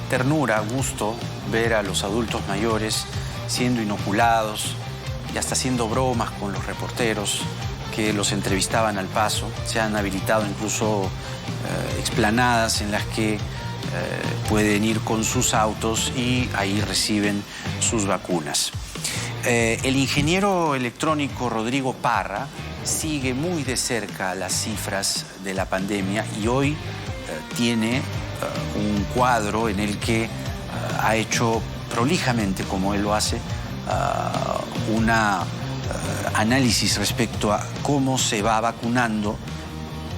ternura, gusto ver a los adultos mayores siendo inoculados y hasta haciendo bromas con los reporteros que los entrevistaban al paso. Se han habilitado incluso explanadas en las que pueden ir con sus autos y ahí reciben sus vacunas. El ingeniero electrónico Rodrigo Parra sigue muy de cerca las cifras de la pandemia y hoy tiene un cuadro en el que ha hecho prolijamente, como él lo hace, un análisis respecto a cómo se va vacunando,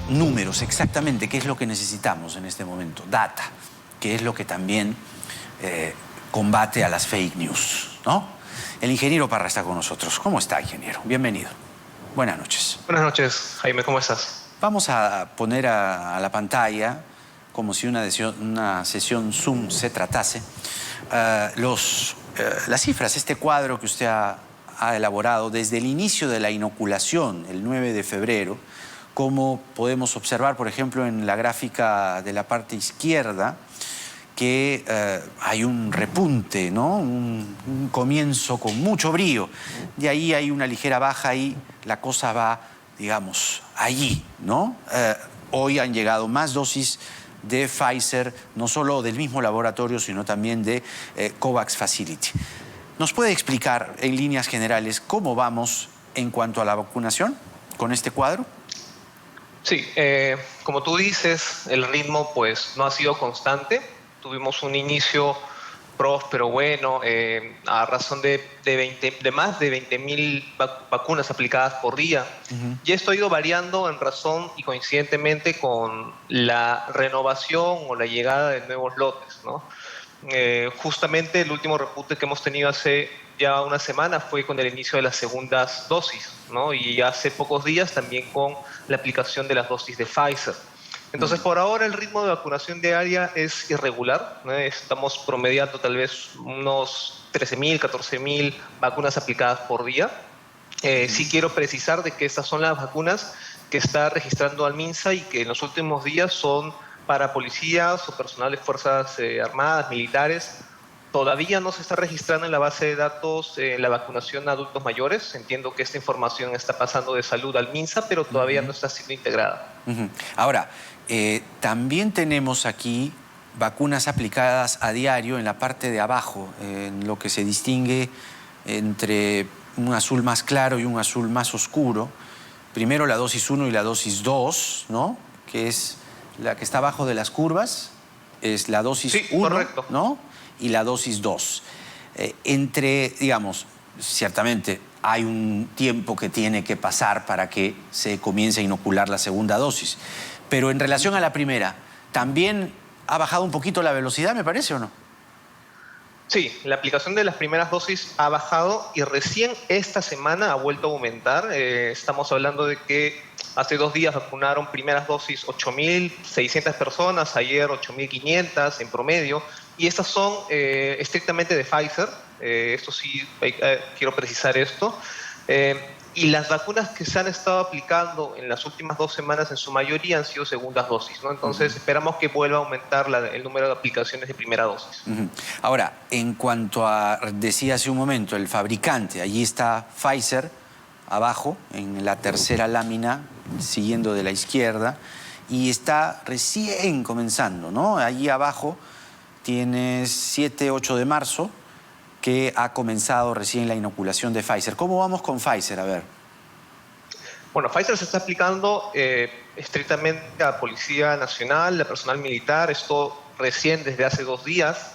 números exactamente, qué es lo que necesitamos en este momento, data, que es lo que también combate a las fake news, ¿no? El ingeniero Parra está con nosotros. ¿Cómo está, ingeniero? Bienvenido. Buenas noches. Buenas noches, Jaime, ¿cómo estás? Vamos a poner a la pantalla, como si una sesión Zoom se tratase, las cifras, este cuadro que usted ha elaborado desde el inicio de la inoculación, el 9 de febrero, como podemos observar, por ejemplo, en la gráfica de la parte izquierda, que hay un repunte, ¿no? Un comienzo con mucho brío. De ahí hay una ligera baja y la cosa va, digamos, allí, ¿no? Hoy han llegado más dosis de Pfizer, no solo del mismo laboratorio, sino también de COVAX Facility. ¿Nos puede explicar en líneas generales cómo vamos en cuanto a la vacunación con este cuadro? Sí, como tú dices, el ritmo pues no ha sido constante. Tuvimos un inicio próspero, bueno, a razón de más de 20.000 vacunas aplicadas por día. Y esto ha ido variando en razón y coincidentemente con la renovación o la llegada de nuevos lotes, ¿no? Justamente el último repunte que hemos tenido hace ya una semana fue con el inicio de las segundas dosis, ¿no? Y hace pocos días también con la aplicación de las dosis de Pfizer. Entonces, por ahora el ritmo de vacunación diaria es irregular, ¿no? Estamos promediando tal vez unos 13.000, 14.000 vacunas aplicadas por día. Sí quiero precisar de que estas son las vacunas que está registrando Alminsa y que en los últimos días son para policías o personal de fuerzas armadas, militares. Todavía no se está registrando en la base de datos la vacunación a adultos mayores. Entiendo que esta información está pasando de salud al MINSA, pero todavía no está siendo integrada. Ahora, también tenemos aquí vacunas aplicadas a diario en la parte de abajo, en lo que se distingue entre un azul más claro y un azul más oscuro. Primero la dosis 1 y la dosis 2, ¿no? Que es la que está abajo de las curvas, es la dosis 1, correcto, ¿no? Y la dosis 2. Digamos, ciertamente hay un tiempo que tiene que pasar para que se comience a inocular la segunda dosis. Pero en relación a la primera, ¿también ha bajado un poquito la velocidad, me parece, o no? Sí, la aplicación de las primeras dosis ha bajado y recién esta semana ha vuelto a aumentar. Estamos hablando de que hace 2 días vacunaron primeras dosis 8.600 personas, ayer 8.500 en promedio, y estas son estrictamente de Pfizer. Esto sí, quiero precisar esto. Y las vacunas que se han estado aplicando en las últimas 2 semanas en su mayoría han sido segundas dosis, ¿no? Entonces esperamos que vuelva a aumentar el número de aplicaciones de primera dosis. Ahora, en cuanto a, decía hace un momento, el fabricante, allí está Pfizer, abajo, en la tercera lámina, siguiendo de la izquierda, y está recién comenzando, ¿no? Allí abajo tienes 7, 8 de marzo, que ha comenzado recién la inoculación de Pfizer. ¿Cómo vamos con Pfizer? A ver. Bueno, Pfizer se está aplicando estrictamente a Policía Nacional, a personal militar, esto recién desde hace 2 días.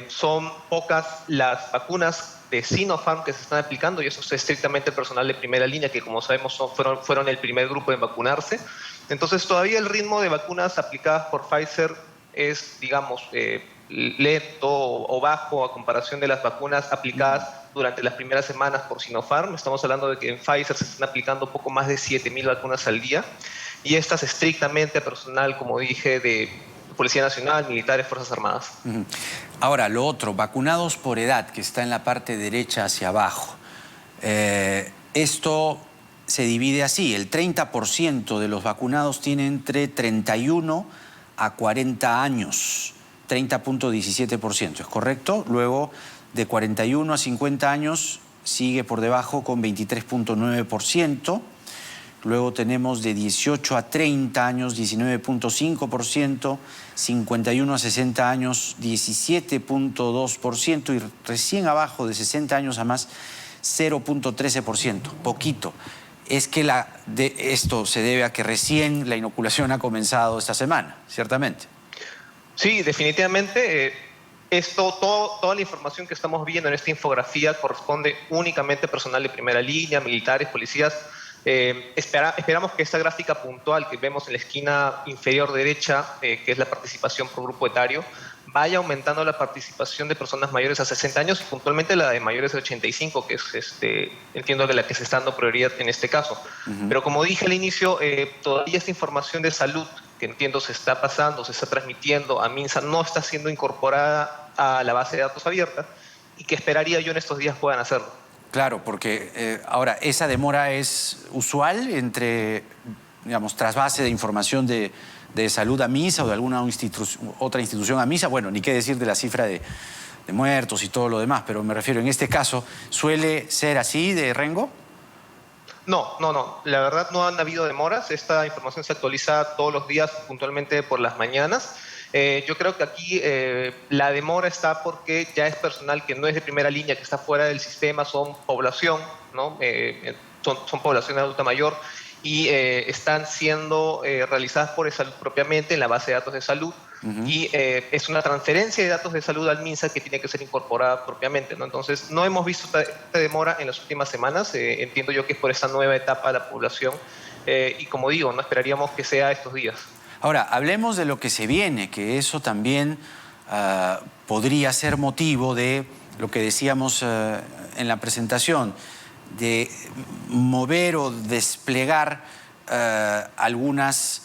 Son pocas las vacunas de Sinopharm que se están aplicando y eso es estrictamente el personal de primera línea que, como sabemos, fueron el primer grupo en vacunarse. Entonces, todavía el ritmo de vacunas aplicadas por Pfizer es, digamos, lento o bajo a comparación de las vacunas aplicadas durante las primeras semanas por Sinopharm. Estamos hablando de que en Pfizer se están aplicando poco más de 7.000 vacunas al día y estas estrictamente a personal, como dije, de Policía Nacional, militares, Fuerzas Armadas. Ahora, lo otro, vacunados por edad, que está en la parte derecha hacia abajo. Esto se divide así, el 30% de los vacunados tiene entre 31 a 40 años. 30.17%, ¿es correcto? Luego, de 41 a 50 años, sigue por debajo con 23.9%. Luego tenemos de 18 a 30 años, 19.5%, 51 a 60 años, 17.2% y recién abajo de 60 años a más, 0.13%, poquito. Es que esto se debe a que recién la inoculación ha comenzado esta semana, ciertamente. Sí, definitivamente. Toda la información que estamos viendo en esta infografía corresponde únicamente a personal de primera línea, militares, policías. Esperamos que esta gráfica puntual que vemos en la esquina inferior derecha, que es la participación por grupo etario, vaya aumentando la participación de personas mayores a 60 años y puntualmente la de mayores de 85, que es entiendo que la que se está dando prioridad en este caso. Pero como dije al inicio, todavía esta información de salud que entiendo se está pasando, se está transmitiendo a MINSA, no está siendo incorporada a la base de datos abierta y que esperaría yo en estos días puedan hacerlo. Claro, porque ahora, ¿esa demora es usual entre, digamos, trasvase de información de salud a MINSA o de alguna otra institución a MINSA? Bueno, ni qué decir de la cifra de muertos y todo lo demás, pero me refiero, en este caso, ¿suele ser así de Rengo? No. La verdad no han habido demoras. Esta información se actualiza todos los días puntualmente por las mañanas. Yo creo que aquí la demora está porque ya es personal que no es de primera línea, que está fuera del sistema, son población, ¿no? Son población adulta mayor y están siendo realizadas por salud propiamente en la base de datos de salud. Y es una transferencia de datos de salud al MINSA que tiene que ser incorporada propiamente, ¿no? Entonces, no hemos visto esta demora en las últimas semanas. Entiendo yo que es por esta nueva etapa de la población. Y como digo, no esperaríamos que sea estos días. Ahora, hablemos de lo que se viene, que eso también podría ser motivo de lo que decíamos en la presentación, de mover o desplegar algunas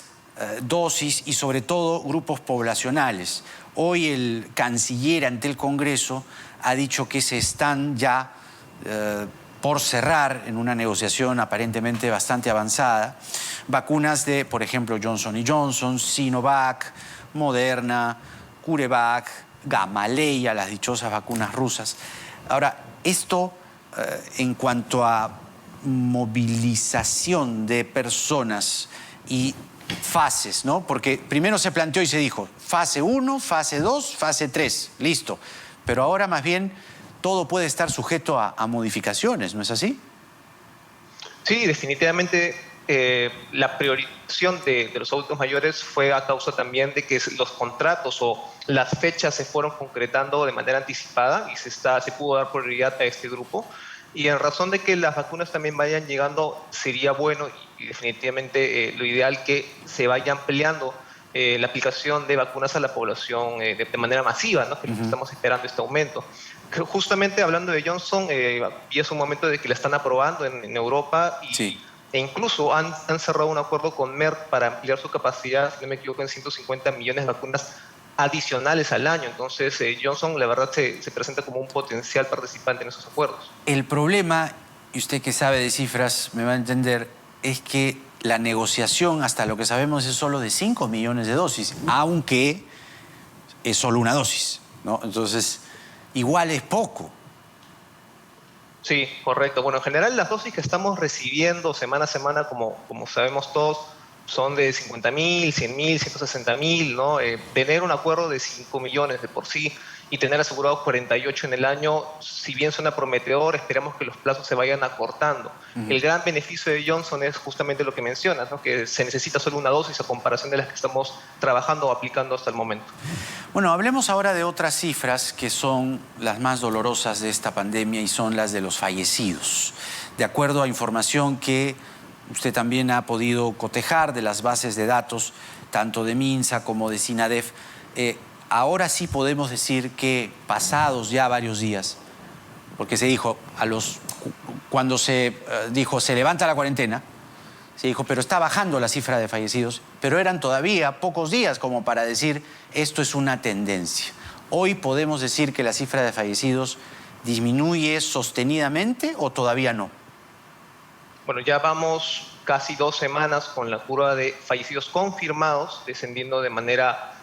dosis y sobre todo grupos poblacionales. Hoy el canciller ante el Congreso ha dicho que se están ya por cerrar en una negociación aparentemente bastante avanzada vacunas de, por ejemplo, Johnson & Johnson, Sinovac, Moderna, CureVac, Gamaleya, las dichosas vacunas rusas. Ahora, esto en cuanto a movilización de personas y fases, ¿no? Porque primero se planteó y se dijo fase 1, fase 2, fase 3, listo. Pero ahora más bien todo puede estar sujeto a modificaciones, ¿no es así? Sí, definitivamente la priorización de los adultos mayores fue a causa también de que los contratos o las fechas se fueron concretando de manera anticipada y se pudo dar prioridad a este grupo. Y en razón de que las vacunas también vayan llegando, sería bueno y definitivamente lo ideal que se vaya ampliando la aplicación de vacunas a la población de manera masiva, ¿no? Que estamos esperando este aumento. Justamente hablando de Johnson, y es un momento de que la están aprobando en Europa y, sí. E incluso han cerrado un acuerdo con Merck para ampliar su capacidad, si no me equivoco, en 150 millones de vacunas adicionales al año. Entonces, Johnson, la verdad, se presenta como un potencial participante en esos acuerdos. El problema, y usted que sabe de cifras me va a entender, es que la negociación, hasta lo que sabemos, es solo de 5 millones de dosis, aunque es solo una dosis, ¿no? Entonces, igual es poco. Sí, correcto. Bueno, en general las dosis que estamos recibiendo semana a semana, como sabemos todos, son de 50.000, 100.000, 160.000, ¿no? Tener un acuerdo de 5 millones de por sí y tener asegurados 48 en el año, si bien suena prometedor, esperamos que los plazos se vayan acortando. El gran beneficio de Johnson es justamente lo que mencionas, ¿no? Que se necesita solo una dosis a comparación de las que estamos trabajando o aplicando hasta el momento. Bueno, hablemos ahora de otras cifras que son las más dolorosas de esta pandemia y son las de los fallecidos. De acuerdo a información que usted también ha podido cotejar de las bases de datos, tanto de MINSA como de SINADEF, ahora sí podemos decir que pasados ya varios días, porque se dijo, cuando se dijo se levanta la cuarentena, se dijo, pero está bajando la cifra de fallecidos, pero eran todavía pocos días como para decir esto es una tendencia. Hoy podemos decir que la cifra de fallecidos disminuye sostenidamente o todavía no. Bueno, ya vamos casi 2 semanas con la curva de fallecidos confirmados descendiendo de manera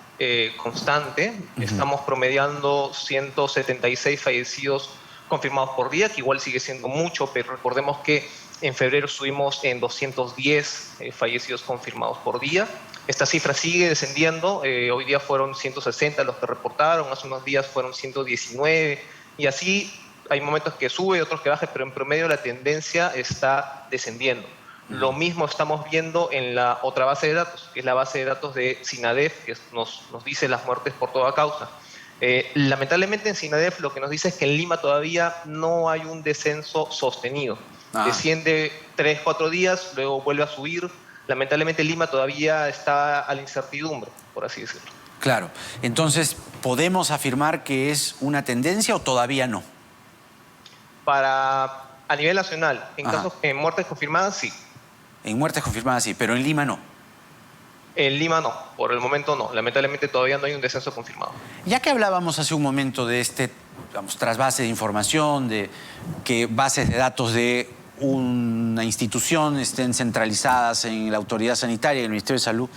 constante. Estamos promediando 176 fallecidos confirmados por día, que igual sigue siendo mucho, pero recordemos que en febrero estuvimos en 210 fallecidos confirmados por día. Esta cifra sigue descendiendo. Hoy día fueron 160 los que reportaron, hace unos días fueron 119, y así hay momentos que sube y otros que baja, pero en promedio la tendencia está descendiendo. Lo mismo estamos viendo en la otra base de datos, que es la base de datos de SINADEF, que nos dice las muertes por toda causa. Lamentablemente en SINADEF lo que nos dice es que en Lima todavía no hay un descenso sostenido. Desciende 3-4 días, luego vuelve a subir. Lamentablemente Lima todavía está a la incertidumbre, por así decirlo. Claro. Entonces, ¿podemos afirmar que es una tendencia o todavía no? A nivel nacional, en muertes confirmadas, sí. En muertes confirmadas, sí, pero en Lima no. En Lima no, por el momento no. Lamentablemente todavía no hay un descenso confirmado. Ya que hablábamos hace un momento de digamos, trasvase de información, de que bases de datos de una institución estén centralizadas en la autoridad sanitaria y el Ministerio de Salud,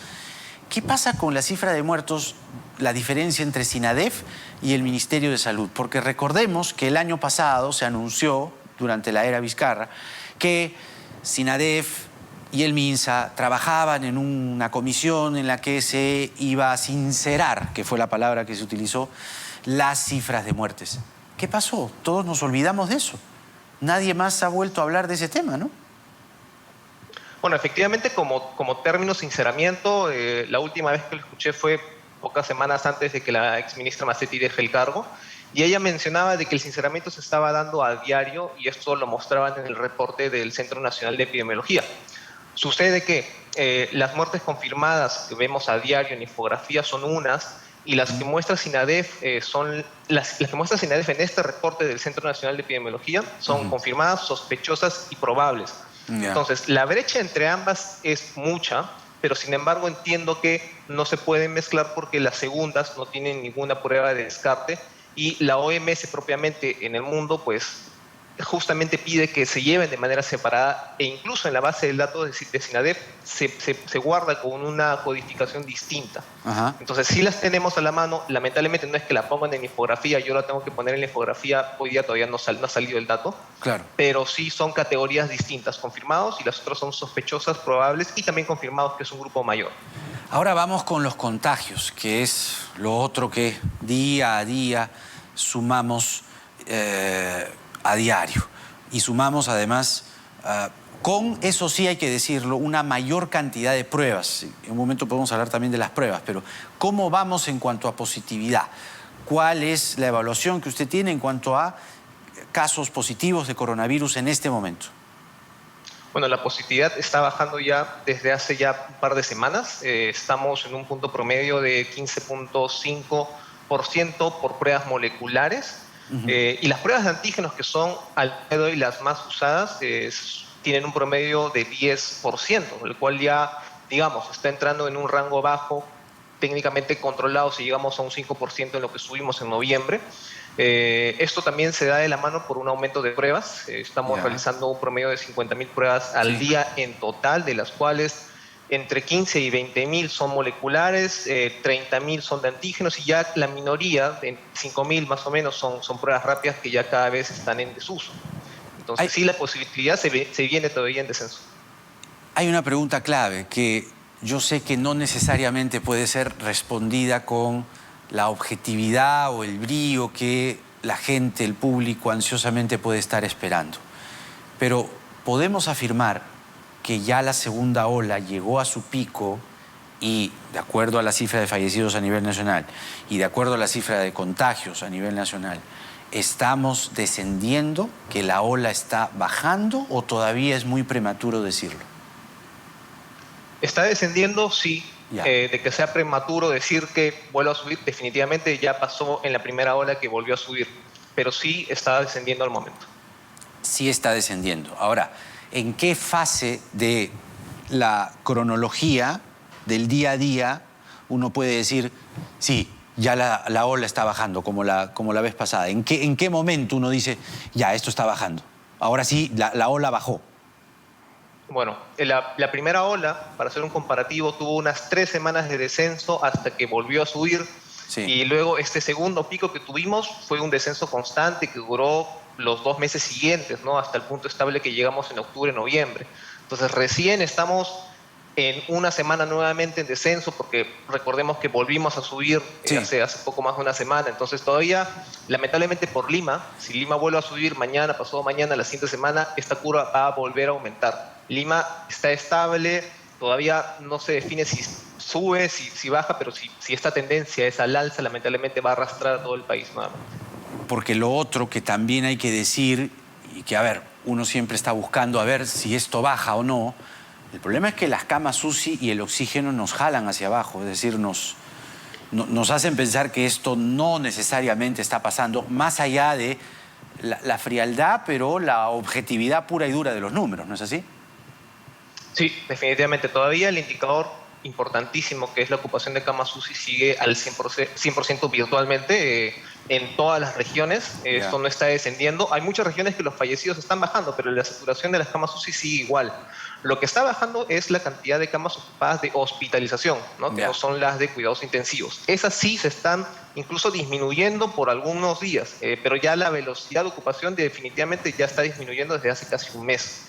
¿qué pasa con la cifra de muertos, la diferencia entre SINADEF y el Ministerio de Salud? Porque recordemos que el año pasado se anunció, durante la era Vizcarra, que SINADEF y el MINSA trabajaban en una comisión en la que se iba a sincerar, que fue la palabra que se utilizó, las cifras de muertes. ¿Qué pasó? Todos nos olvidamos de eso. Nadie más ha vuelto a hablar de ese tema, ¿no? Bueno, efectivamente, como término sinceramiento, la última vez que lo escuché fue pocas semanas antes de que la exministra Macetti deje el cargo, y ella mencionaba de que el sinceramiento se estaba dando a diario, y esto lo mostraban en el reporte del Centro Nacional de Epidemiología. Sucede que las muertes confirmadas que vemos a diario en infografía son unas, y las que muestra SINADEF las que muestra SINADEF en este reporte del Centro Nacional de Epidemiología son confirmadas, sospechosas y probables. Entonces, la brecha entre ambas es mucha, pero sin embargo entiendo que no se pueden mezclar porque las segundas no tienen ninguna prueba de descarte, y la OMS propiamente en el mundo pues justamente pide que se lleven de manera separada, e incluso en la base de datos de SINADEF se guarda con una codificación distinta. Entonces sí las tenemos a la mano. Lamentablemente no es que la pongan en infografía, yo la tengo que poner en la infografía, hoy día todavía no ha salido el dato, claro, pero sí son categorías distintas, confirmados, y las otras son sospechosas, probables y también confirmados, que es un grupo mayor. Ahora vamos con los contagios, que es lo otro que día a día sumamos a diario. Y sumamos además, con, eso sí hay que decirlo, una mayor cantidad de pruebas. En un momento podemos hablar también de las pruebas, pero ¿cómo vamos en cuanto a positividad? ¿Cuál es la evaluación que usted tiene en cuanto a casos positivos de coronavirus en este momento? Bueno, la positividad está bajando ya desde hace ya un par de semanas. Estamos en un punto promedio de 15.5% por pruebas moleculares. Y las pruebas de antígenos, que son al día de hoy las más usadas, tienen un promedio de 10%, el cual ya, digamos, está entrando en un rango bajo, técnicamente controlado si llegamos a un 5% en lo que subimos en noviembre. Esto también se da de la mano por un aumento de pruebas. Estamos realizando un promedio de 50.000 pruebas al día en total, de las cuales entre 15 y 20.000 son moleculares, 30.000 son de antígenos, y ya la minoría, de 5.000 más o menos, son pruebas rápidas que ya cada vez están en desuso. Entonces sí, la posibilidad se viene todavía en descenso. Hay una pregunta clave que yo sé que no necesariamente puede ser respondida con la objetividad o el brío que la gente, el público, ansiosamente puede estar esperando. Pero podemos afirmar que ya la segunda ola llegó a su pico y, de acuerdo a la cifra de fallecidos a nivel nacional y de acuerdo a la cifra de contagios a nivel nacional, ¿estamos descendiendo, que la ola está bajando, o todavía es muy prematuro decirlo? Está descendiendo, sí. De que sea prematuro decir que vuelva a subir, definitivamente ya pasó en la primera ola que volvió a subir, pero sí está descendiendo al momento. Sí está descendiendo. Ahora, ¿en qué fase de la cronología del día a día uno puede decir, sí, ya la ola está bajando, como la vez pasada? ¿En qué momento uno dice, ya, esto está bajando? Ahora sí, la ola bajó. Bueno, la primera ola, para hacer un comparativo, tuvo unas 3 semanas de descenso hasta que volvió a subir. Sí. Y luego este segundo pico que tuvimos fue un descenso constante que duró los 2 meses siguientes, ¿no? Hasta el punto estable que llegamos en octubre, noviembre. Entonces recién estamos en una semana nuevamente en descenso, porque recordemos que volvimos a subir Sí. hace poco más de una semana. Entonces todavía, lamentablemente por Lima, si Lima vuelve a subir mañana, pasado mañana, la siguiente semana, esta curva va a volver a aumentar. Lima está estable, todavía no se define si sube, si baja, pero si esta tendencia es al alza, lamentablemente va a arrastrar a todo el país nuevamente. Porque lo otro que también hay que decir, y que, a ver, uno siempre está buscando a ver si esto baja o no, el problema es que las camas UCI y el oxígeno nos jalan hacia abajo, es decir, nos hacen pensar que esto no necesariamente está pasando, más allá de la frialdad, pero la objetividad pura y dura de los números, ¿no es así? Sí, definitivamente. Todavía el indicador importantísimo, que es la ocupación de camas UCI, sigue al 100% virtualmente en todas las regiones. Esto no está descendiendo. Hay muchas regiones que los fallecidos están bajando, pero la saturación de las camas UCI sigue igual. Lo que está bajando es la cantidad de camas ocupadas de hospitalización, ¿no? Que no son las de cuidados intensivos. Esas sí se están incluso disminuyendo por algunos días, pero ya la velocidad de ocupación definitivamente ya está disminuyendo desde hace casi un mes.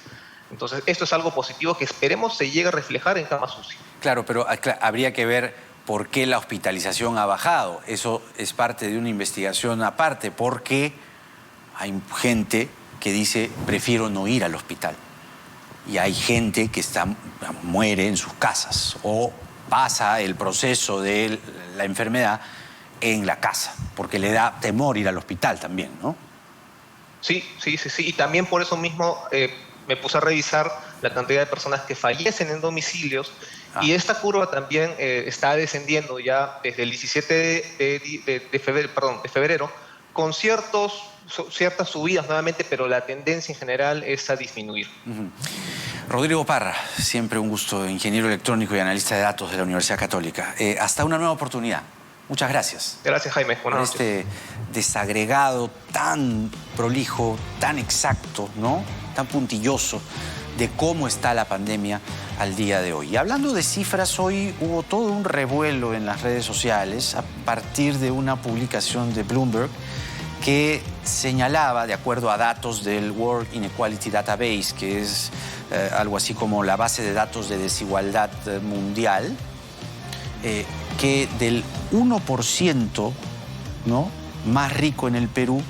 Entonces, esto es algo positivo que esperemos se llegue a reflejar en camas UCI. Claro, pero habría que ver por qué la hospitalización ha bajado. Eso es parte de una investigación aparte, porque hay gente que dice, prefiero no ir al hospital. Y hay gente que muere en sus casas o pasa el proceso de la enfermedad en la casa, porque le da temor ir al hospital también, ¿no? Sí. Y también por eso mismo me puse a revisar la cantidad de personas que fallecen en domicilios. Y esta curva también está descendiendo ya desde el 17 de febrero, con ciertas subidas nuevamente, pero la tendencia en general es a disminuir. Rodrigo Parra, siempre un gusto, ingeniero electrónico y analista de datos de la Universidad Católica. Hasta una nueva oportunidad. Muchas gracias. Gracias, Jaime. Por este desagregado tan prolijo, tan exacto, ¿no? Tan puntilloso de cómo está la pandemia al día de hoy. Y hablando de cifras, hoy hubo todo un revuelo en las redes sociales a partir de una publicación de Bloomberg que señalaba, de acuerdo a datos del World Inequality Database, que es algo así como la base de datos de desigualdad mundial, que del 1%, ¿no?, más rico en el Perú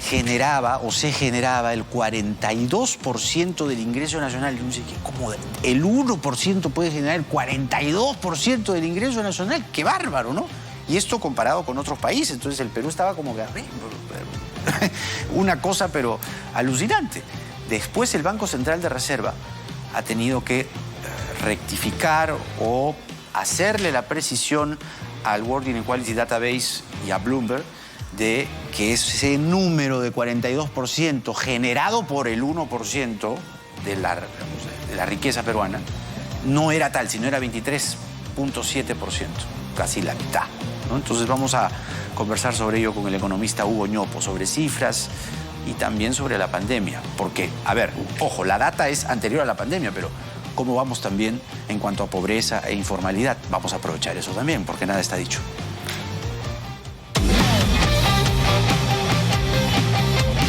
generaba o se generaba el 42% del ingreso nacional. Yo no sé qué, ¿cómo el 1% puede generar el 42% del ingreso nacional? ¡Qué bárbaro!, ¿no? Y esto comparado con otros países. Entonces el Perú estaba como que una cosa pero alucinante. Después el Banco Central de Reserva ha tenido que rectificar o hacerle la precisión al World Inequality Database y a Bloomberg de que ese número de 42% generado por el 1% de la riqueza peruana no era tal, sino era 23.7%, casi la mitad, ¿no? Entonces vamos a conversar sobre ello con el economista Hugo Ñopo, sobre cifras y también sobre la pandemia. Porque, a ver, ojo, la data es anterior a la pandemia, pero ¿cómo vamos también en cuanto a pobreza e informalidad? Vamos a aprovechar eso también, porque nada está dicho.